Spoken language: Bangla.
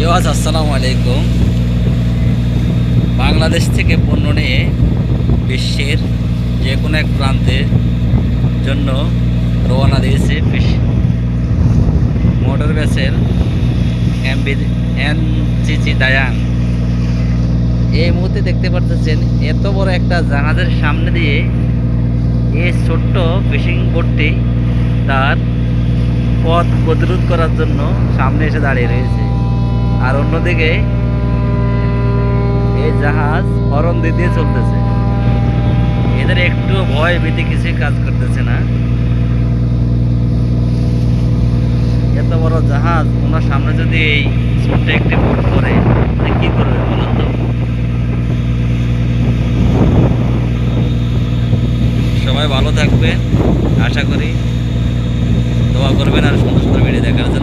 ভিউয়ার্স আসসালামু আলাইকুম। বাংলাদেশ থেকে পণ্য নিয়ে বিশ্বের যে কোনো এক প্রান্তের জন্য রওনা দিয়েছে ফিশ মোটর ভেসেল এনসিসি ডায়াং। এই মুহূর্তে দেখতে পারতেছেন এত বড় একটা জাহাজের সামনে দিয়ে এই ছোট্ট ফিশিং বোটটি তার পথ প্রতিরোধ করার জন্য সামনে এসে দাঁড়িয়ে রয়েছে। আর অন্যদিকে এই জাহাজ হরন দিয়ে চলতেছে। এদের একটু ভয় ভীতি কিছুই কাজ করতেছে না। এত বড় জাহাজ ওনার সামনে যদি এই ছোট্ট একটি বোট করে কি করবে বলুন তো। সবাই ভালো থাকবেন, আশা করি দোয়া করবেন আর সুন্দর সুন্দর ভিডিও দেখার জন্য।